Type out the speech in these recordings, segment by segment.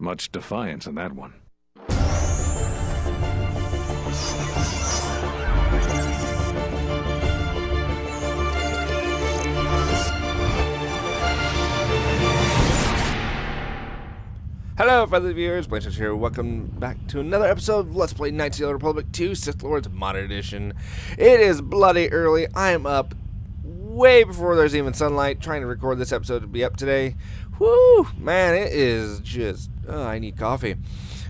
Much defiance in that one. Hello, fellow viewers, Blaan here. Welcome back to another episode of Let's Play Knights of the Old Republic 2 Sith Lords Modern Edition. It is bloody early. I am up way before there's even sunlight, trying to record this episode to be up today. Whoo, man, it is just, I need coffee.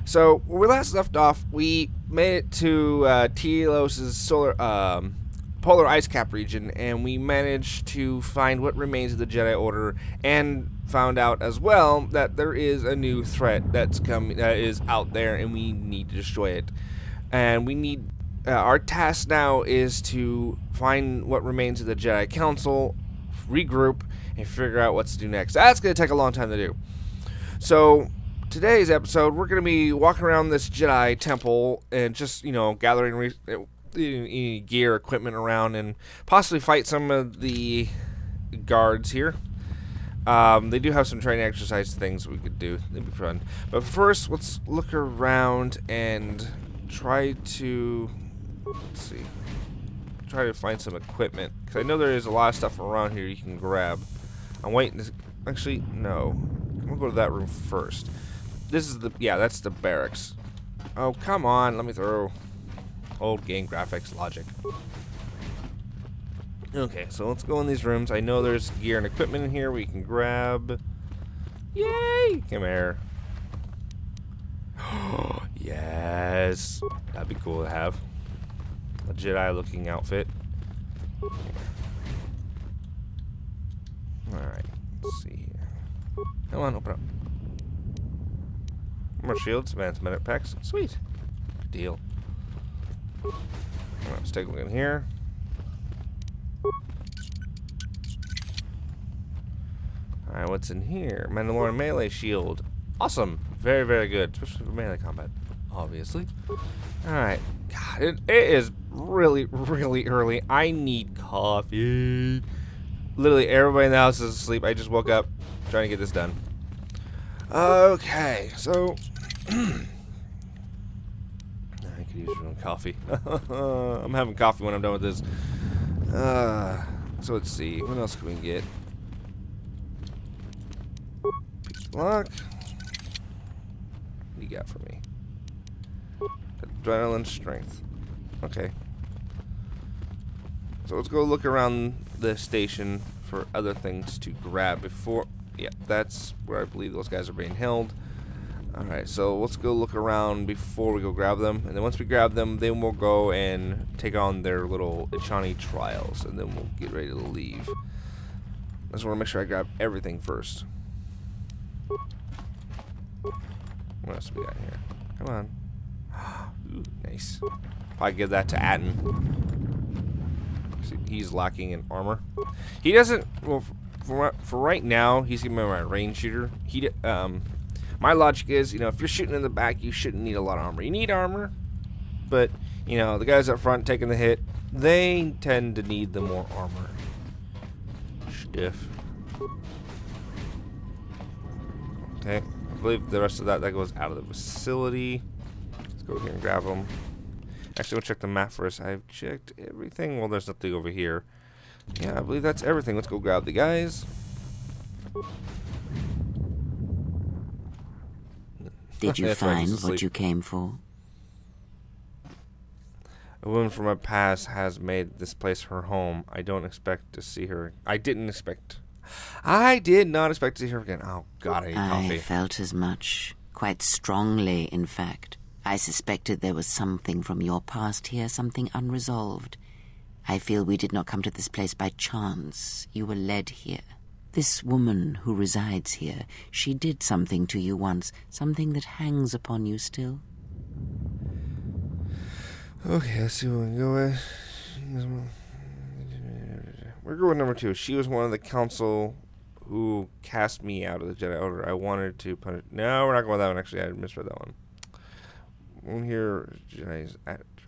So, when we last left off, we made it to Telos' polar ice cap region, and we managed to find what remains of the Jedi Order, and found out as well that there is a new threat that is out there, and we need to destroy it. And we need our task now is to find what remains of the Jedi Council, regroup, and figure out what to do next. That's going to take a long time to do. So today's episode, we're going to be walking around this Jedi temple and just, gathering gear, equipment around, and possibly fight some of the guards here. They do have some training exercise things we could do. They'd be fun. But first, let's look around and try to find some equipment, because I know there is a lot of stuff around here you can grab. I'm waiting to, actually, no. I'm gonna go to that room first. This is that's the barracks. Oh, come on, let me through. Old game graphics logic. Okay, so let's go in these rooms. I know there's gear and equipment in here we can grab. Yay! Come here. Yes! That'd be cool to have. A Jedi-looking outfit. Alright, let's see here. Come on, open up. More shields, advanced medic packs. Sweet. Good deal. Let's take a look in here. Alright, what's in here? Mandalorian melee shield. Awesome. Very, very good. Especially for melee combat, obviously. Alright. God, it is really, really early. I need coffee. Literally, everybody in the house is asleep. I just woke up trying to get this done. Okay, so I could use your own coffee. I'm having coffee when I'm done with this. So let's see. What else can we get? Lock. What do you got for me? Adrenaline strength. Okay. So let's go look around the station for other things to grab before. Yeah, that's where I believe those guys are being held. Alright, so let's go look around before we go grab them. And then once we grab them, then we'll go and take on their little Ichani trials. And then we'll get ready to leave. I just want to make sure I grab everything first. What else we got here? Come on. Ooh, nice. Probably give that to Atten. See, he's lacking in armor. He doesn't. Well, for right now, he's gonna be my range shooter. My logic is, if you're shooting in the back, you shouldn't need a lot of armor. You need armor, but the guys up front taking the hit, they tend to need the more armor. Stiff. Okay, I believe the rest of that goes out of the facility. Let's go here and grab them. Actually, we'll check the map first. I've checked everything. Well, there's nothing over here. Yeah, I believe that's everything. Let's go grab the guys. Did you find what you came for? A woman from my past has made this place her home. I don't expect to see her. I did not expect to see her again. Oh, God, I need coffee. I felt as much. Quite strongly, in fact. I suspected there was something from your past here, something unresolved. I feel we did not come to this place by chance. You were led here. This woman who resides here, she did something to you once, something that hangs upon you still. Okay, let's see what we can go with. We're going with number 2. She was one of the council who cast me out of the Jedi Order. I wanted to punish. No, we're not going with that one. Actually, I misread that one. One here, Jedi's.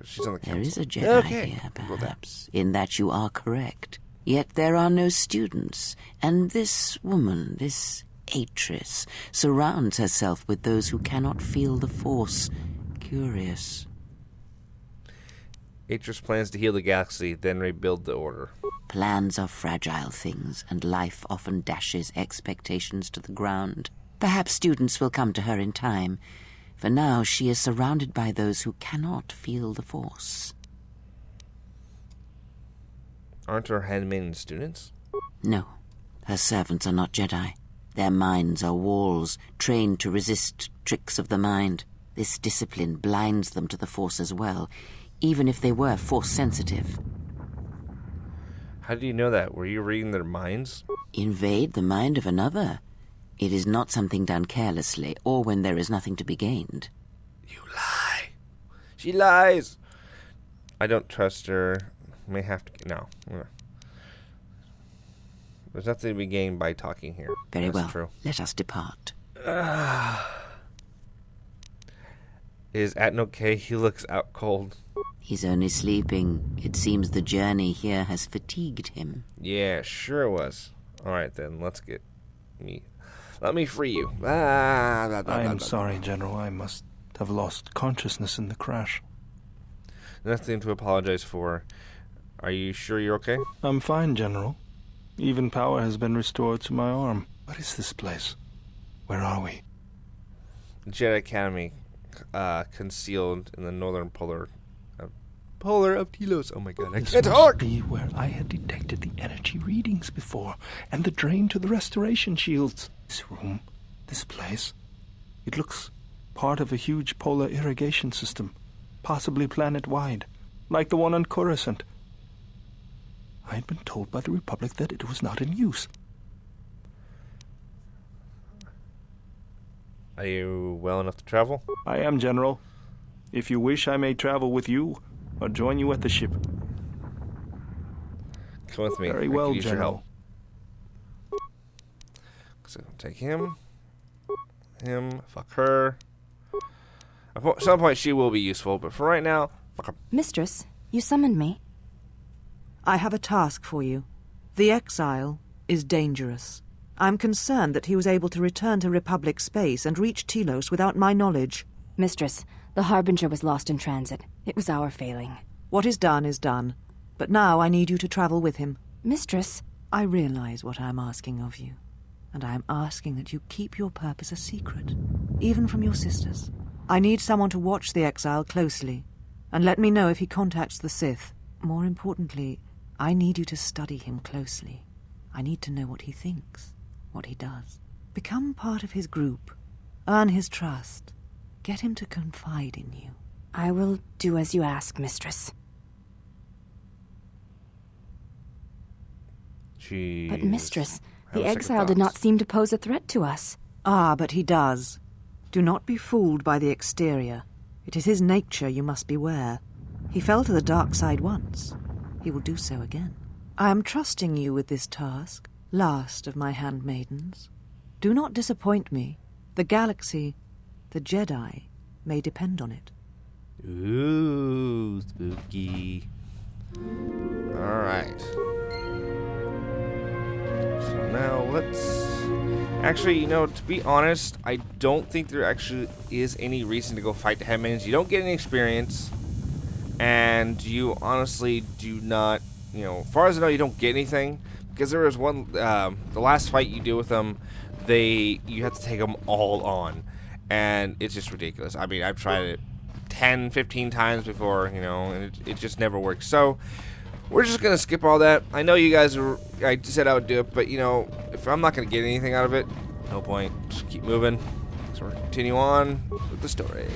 She's on the council. There is a Jedi here, perhaps, in that you are correct. Yet there are no students, and this woman, this Atris surrounds herself with those who cannot feel the Force. Curious. Atris plans to heal the galaxy, then rebuild the Order. Plans are fragile things, and life often dashes expectations to the ground. Perhaps students will come to her in time. For now, she is surrounded by those who cannot feel the Force. Aren't her handmaiden students? No, her servants are not Jedi. Their minds are walls, trained to resist tricks of the mind. This discipline blinds them to the Force as well, even if they were Force-sensitive. How do you know that? Were you reading their minds? Invade the mind of another. It is not something done carelessly, or when there is nothing to be gained. You lie. She lies. I don't trust her. May have to... No. There's nothing to be gained by talking here. Very That's well. True. Let us depart. Is Atten okay? He looks out cold. He's only sleeping. It seems the journey here has fatigued him. Yeah, sure it was. Alright then, let's get me... Let me free you. I am sorry, General. I must have lost consciousness in the crash. Nothing to apologize for. Are you sure you're okay? I'm fine, General. Even power has been restored to my arm. What is this place? Where are we? Jedi Academy, concealed in the northern polar of Telos. Oh my god, I This can't must talk! be where I had detected the energy readings before, and the drain to the restoration shields. This room, this place, it looks part of a huge polar irrigation system, possibly planet-wide, like the one on Coruscant. I had been told by the Republic that it was not in use. Are you well enough to travel? I am, General. If you wish, I may travel with you, or join you at the ship. Come with me. Very I well, could use your General. help. So take him, fuck her. At some point she will be useful, but for right now, fuck her. Mistress, you summoned me. I have a task for you. The exile is dangerous. I'm concerned that he was able to return to Republic space and reach Telos without my knowledge. Mistress, the Harbinger was lost in transit. It was our failing. What is done. But now I need you to travel with him. Mistress, I realize what I'm asking of you, and I am asking that you keep your purpose a secret, even from your sisters. I need someone to watch the exile closely, and let me know if he contacts the Sith. More importantly, I need you to study him closely. I need to know what he thinks, what he does. Become part of his group. Earn his trust. Get him to confide in you. I will do as you ask, Mistress. But, Mistress, the exile did not seem to pose a threat to us. Ah, but he does. Do not be fooled by the exterior. It is his nature you must beware. He fell to the dark side once. He will do so again. I am trusting you with this task, last of my handmaidens. Do not disappoint me. The galaxy, the Jedi, may depend on it. Ooh, spooky. Alright. So now let's... Actually, you know, to be honest, I don't think there actually is any reason to go fight the headmans. You don't get any experience. And you honestly do not, you know, as far as I know, you don't get anything. Because there was one, the last fight you do with them, you have to take them all on. And it's just ridiculous. I mean, I've tried it 10, 15 times before, you know, and it just never works. So, we're just going to skip all that. I know you guys I said I would do it, but, you know, if I'm not going to get anything out of it, no point. Just keep moving. So, we're going to continue on with the story.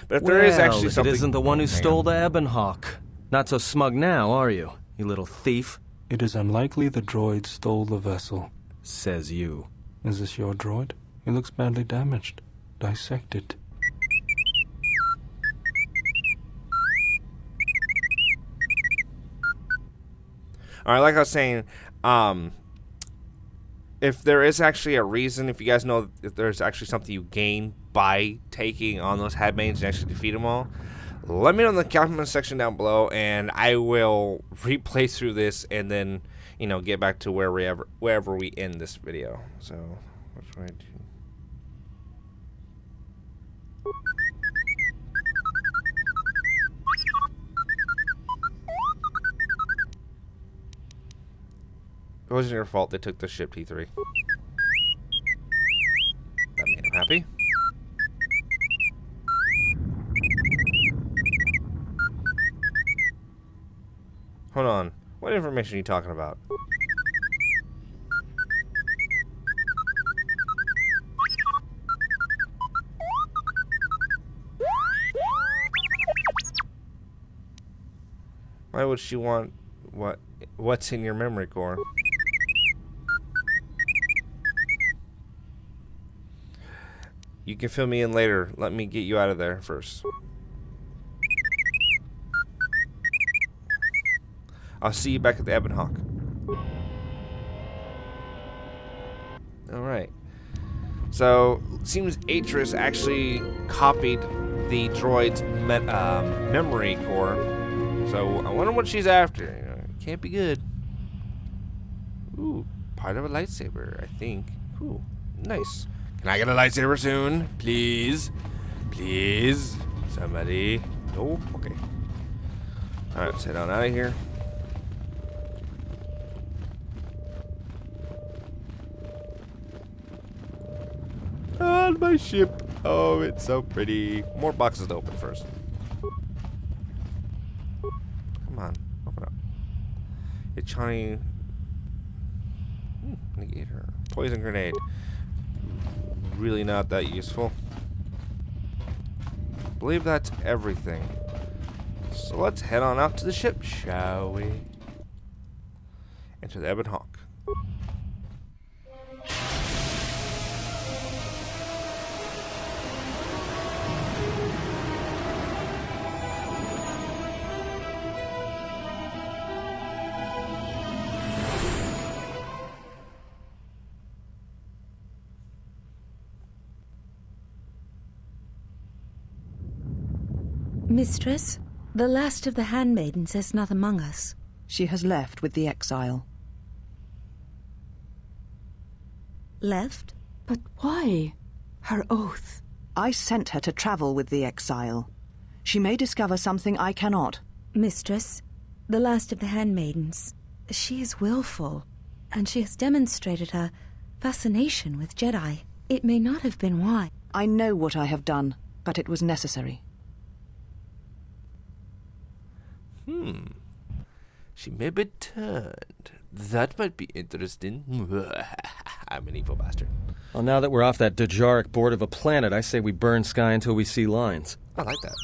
But if there is actually something... it isn't the one who stole the Ebon Hawk. Not so smug now, are you, you little thief? It is unlikely the droid stole the vessel. Says you. Is this your droid? It looks badly damaged. Dissect it. Alright, like I was saying, if there is actually a reason, if you guys know if there's actually something you gain by taking on those headmains and actually defeat them all, let me know in the comment section down below, and I will replay through this and then, you know, get back to wherever we end this video. So, which way to... It wasn't your fault they took the ship, T3. That made him happy. Hold on. What information are you talking about? Why would she want what's in your memory core? You can fill me in later. Let me get you out of there first. I'll see you back at the Ebon Hawk. Alright. So, it seems Atris actually copied the droid's memory core. So, I wonder what she's after. You know, it can't be good. Ooh, part of a lightsaber, I think. Ooh, nice. Can I get a lightsaber soon? Please? Please? Somebody? Nope. Okay. Alright, let's head on out of here. On my ship. Oh, it's so pretty. More boxes to open first. Come on. Open up. Ichani. Negator. Poison grenade. Really not that useful. I believe that's everything. So let's head on out to the ship, shall we? Enter the Ebon Hawk. Mistress, the last of the handmaidens is not among us. She has left with the exile. Left? But why? Her oath. I sent her to travel with the exile. She may discover something I cannot. Mistress, the last of the handmaidens. She is willful, and she has demonstrated her fascination with Jedi. It may not have been why. I know what I have done, but it was necessary. She may be turned. That might be interesting. I'm an evil bastard. Well, now that we're off that Dejaric board of a planet, I say we burn sky until we see lines. I like that.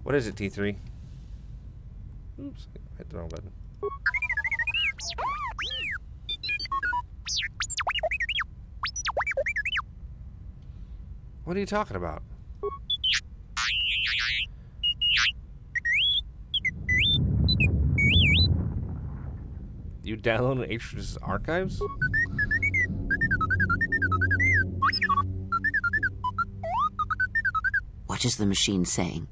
What is it, T3? Oops, I hit the wrong button. What are you talking about? You downloaded Atris' archives? What is the machine saying?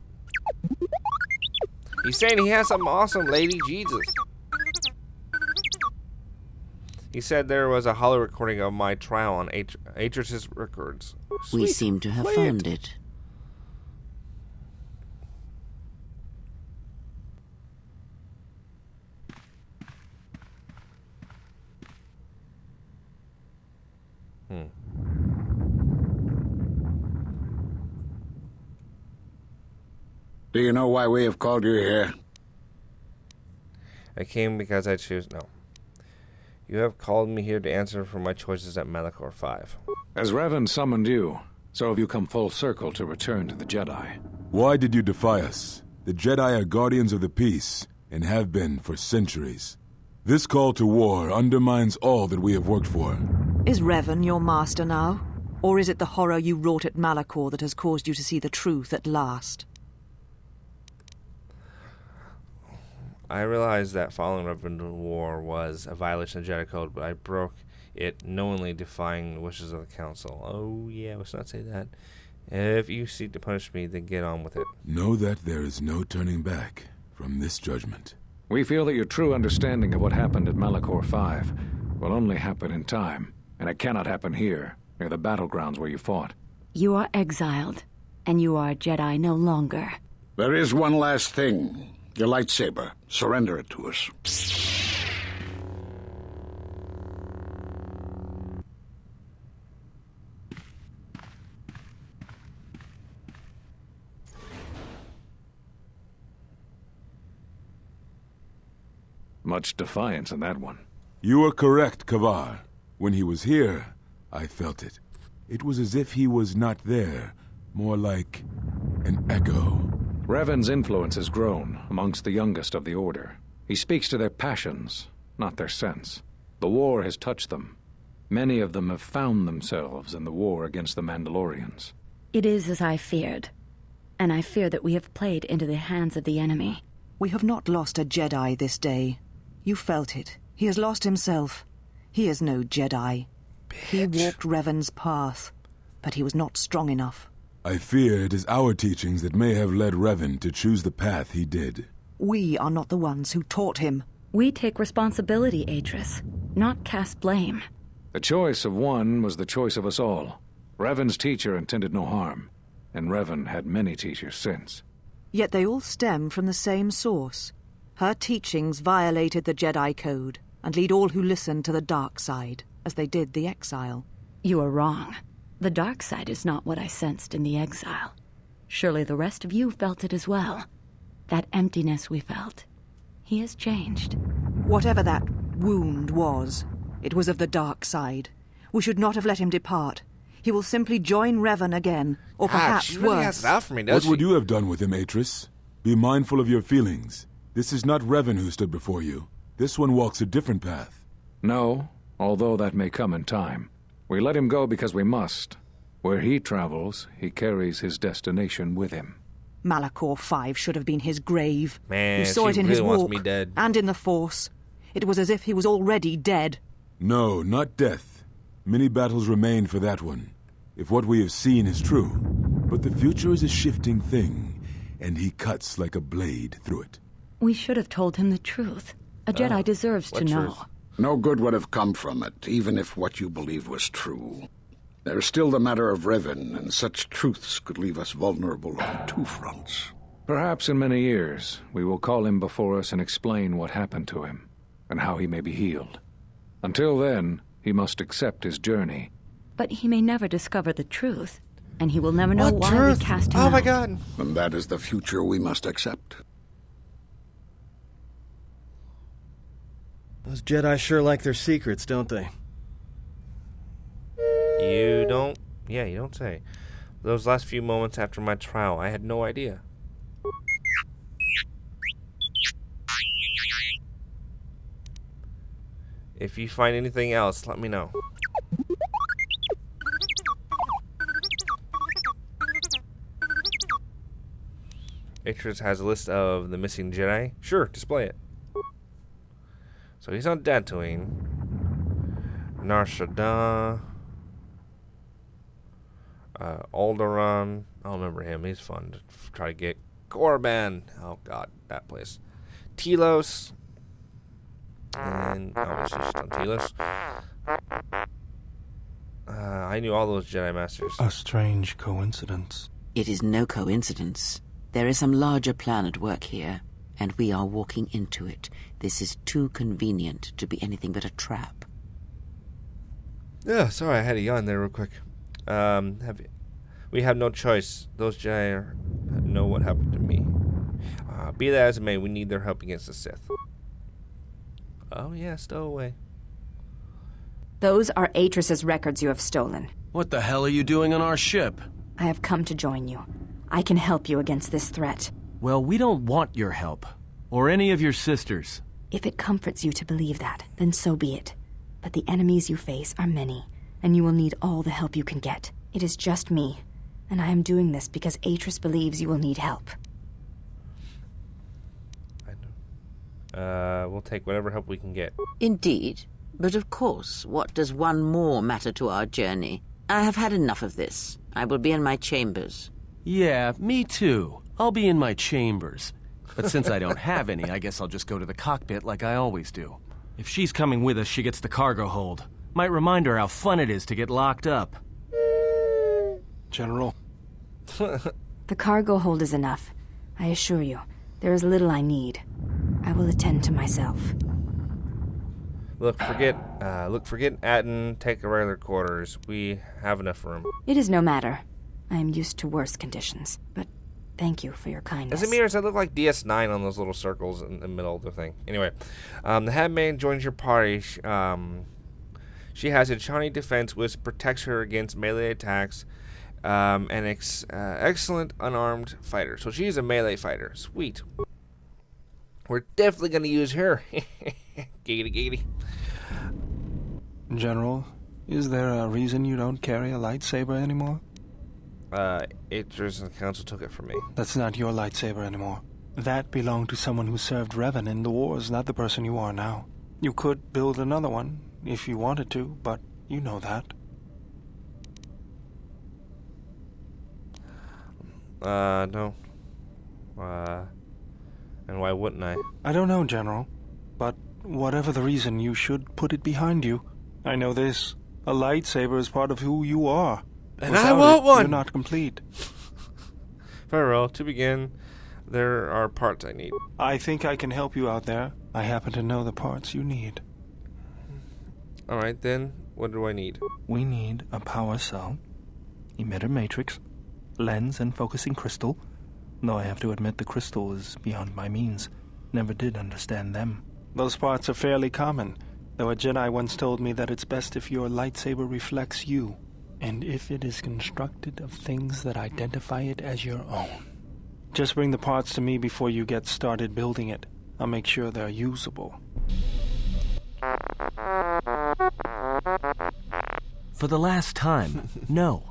He's saying he has something awesome, lady. Jesus. He said there was a hollow recording of my trial on Atris' records. Sweet. We seem to have found it. Do you know why we have called you here? I came because I choose... No. You have called me here to answer for my choices at Malachor 5. As Revan summoned you, so have you come full circle to return to the Jedi. Why did you defy us? The Jedi are guardians of the peace, and have been for centuries. This call to war undermines all that we have worked for. Is Revan your master now? Or is it the horror you wrought at Malachor that has caused you to see the truth at last? I realized that following Revan War was a violation of Jedi Code, but I broke it knowingly, defying the wishes of the Council. Oh yeah, let's not say that. If you seek to punish me, then get on with it. Know that there is no turning back from this judgment. We feel that your true understanding of what happened at Malachor 5 will only happen in time, and it cannot happen here, near the battlegrounds where you fought. You are exiled, and you are a Jedi no longer. There is one last thing. Your lightsaber. Surrender it to us. Much defiance in that one. You are correct, Kavar. When he was here, I felt it. It was as if he was not there, more like an echo. Revan's influence has grown amongst the youngest of the Order. He speaks to their passions, not their sense. The war has touched them. Many of them have found themselves in the war against the Mandalorians. It is as I feared, and I fear that we have played into the hands of the enemy. We have not lost a Jedi this day. You felt it. He has lost himself. He is no Jedi. He walked Revan's path, but he was not strong enough. I fear it is our teachings that may have led Revan to choose the path he did. We are not the ones who taught him. We take responsibility, Atris, not cast blame. The choice of one was the choice of us all. Revan's teacher intended no harm, and Revan had many teachers since. Yet they all stem from the same source. Her teachings violated the Jedi Code and lead all who listen to the dark side, as they did the exile. You are wrong. The dark side is not what I sensed in the exile. Surely the rest of you felt it as well. That emptiness we felt. He has changed. Whatever that wound was, it was of the dark side. We should not have let him depart. He will simply join Revan again, or perhaps she really worse. has it out for me, does What would you have done with him, Atris? Be mindful of your feelings. This is not Revan who stood before you. This one walks a different path. No, although that may come in time. We let him go because we must. Where he travels, he carries his destination with him. Malachor 5 should have been his grave. Man, you saw she it in really his wants walk, me dead. and in the Force. It was as if he was already dead. No, not death. Many battles remain for that one, if what we have seen is true. But the future is a shifting thing, and he cuts like a blade through it. We should have told him the truth. A Jedi deserves to know. truth? No good would have come from it, even if what you believed was true. There is still the matter of Revan, and such truths could leave us vulnerable on two fronts. Perhaps in many years, we will call him before us and explain what happened to him, and how he may be healed. Until then, he must accept his journey. But he may never discover the truth, and he will never know What why truth? we cast him Oh my out. god. And that is the future we must accept. Those Jedi sure like their secrets, don't they? You don't... Yeah, you don't say. Those last few moments after my trial, I had no idea. If you find anything else, let me know. Atris has a list of the missing Jedi. Sure, display it. So he's on Tatooine. Nar Shadaa. Alderaan. I don't remember him. He's fun to try to get. Korriban. Oh god, that place. Telos. And obviously she's on Telos. I knew all those Jedi Masters. A strange coincidence. It is no coincidence. There is some larger plan at work here, and we are walking into it. This is too convenient to be anything but a trap. Yeah, sorry, I had a yawn there real quick. We have no choice. Those Jedi know what happened to me. Be that as it may, we need their help against the Sith. Oh yeah, stow away. Those are Atris's records you have stolen. What the hell are you doing on our ship? I have come to join you. I can help you against this threat. Well, we don't want your help. Or any of your sisters. If it comforts you to believe that, then so be it. But the enemies you face are many, and you will need all the help you can get. It is just me, and I am doing this because Atris believes you will need help. I know. We'll take whatever help we can get. Indeed. But of course, what does one more matter to our journey? I have had enough of this. I will be in my chambers. Yeah, me too. I'll be in my chambers. But since I don't have any, I guess I'll just go to the cockpit like I always do. If she's coming with us, she gets the cargo hold. Might remind her how fun it is to get locked up. General. The cargo hold is enough. I assure you, there is little I need. I will attend to myself. Look, forget Atten, take the regular quarters. We have enough room. It is no matter. I am used to worse conditions, but thank you for your kindness. As it mirrors, I look like DS9 on those little circles in the middle of the thing. Anyway, the handmaid joins your party. She has a Chani defense which protects her against melee attacks. An excellent unarmed fighter. So she's a melee fighter. Sweet. We're definitely going to use her. Giggity, giggity. General, is there a reason you don't carry a lightsaber anymore? Aters and the council took it from me. That's not your lightsaber anymore. That belonged to someone who served Revan in the wars, not the person you are now. You could build another one, if you wanted to, but you know that. No. And why wouldn't I? I don't know, General. But whatever the reason, you should put it behind you. I know this. A lightsaber is part of who you are. And Without I want it, one! You're not complete. Very well. To begin, there are parts I need. I think I can help you out there. I happen to know the parts you need. Alright, then. What do I need? We need a power cell, emitter matrix, lens and focusing crystal, though I have to admit the crystal is beyond my means. Never did understand them. Those parts are fairly common, though a Jedi once told me that it's best if your lightsaber reflects you, and if it is constructed of things that identify it as your own. Just bring the parts to me before you get started building it. I'll make sure they're usable. For the last time, no.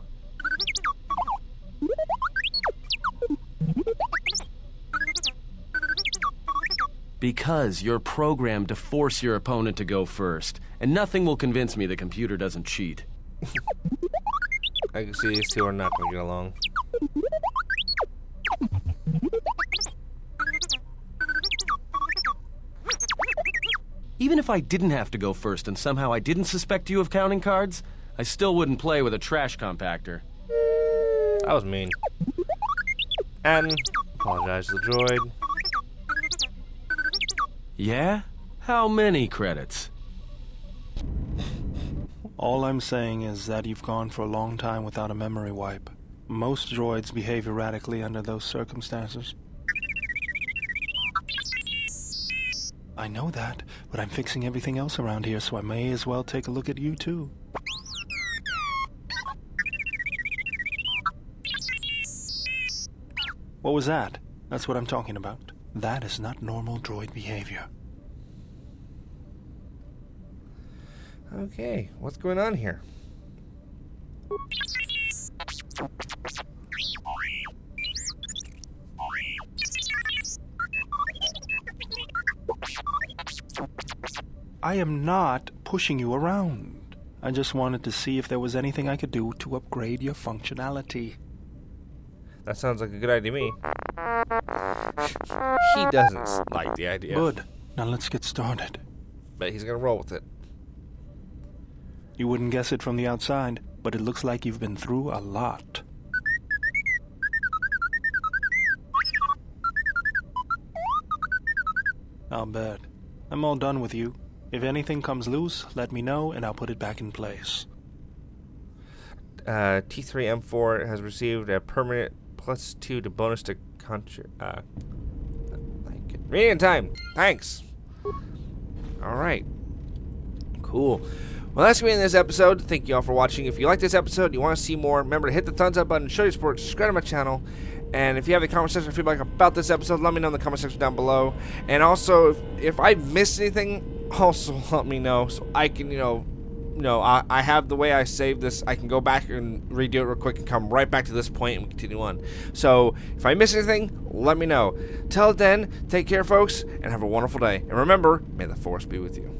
Because you're programmed to force your opponent to go first, and nothing will convince me the computer doesn't cheat. I can see these two are not going to get along. Even if I didn't have to go first and somehow I didn't suspect you of counting cards, I still wouldn't play with a trash compactor. That was mean. And apologize to the droid. Yeah? How many credits? All I'm saying is that you've gone for a long time without a memory wipe. Most droids behave erratically under those circumstances. I know that, but I'm fixing everything else around here, so I may as well take a look at you too. What was that? That's what I'm talking about. That is not normal droid behavior. Okay, what's going on here? I am not pushing you around. I just wanted to see if there was anything I could do to upgrade your functionality. That sounds like a good idea to me. He doesn't like the idea. Good. Now let's get started. But he's going to roll with it. You wouldn't guess it from the outside, but it looks like you've been through a lot. I'll bet. I'm all done with you. If anything comes loose, let me know and I'll put it back in place. T3M4 has received a permanent +2 to bonus to reading time. Thanks. Alright. Cool. Well, that's going to be in this episode. Thank you all for watching. If you like this episode, you want to see more, remember to hit the thumbs up button, show your support, subscribe to my channel. And if you have any comment section feedback about this episode, let me know in the comment section down below. And also, if I missed anything, also let me know so I can, I have the way I saved this. I can go back and redo it real quick and come right back to this point and continue on. So if I miss anything, let me know. Till then, take care, folks, and have a wonderful day. And remember, may the Force be with you.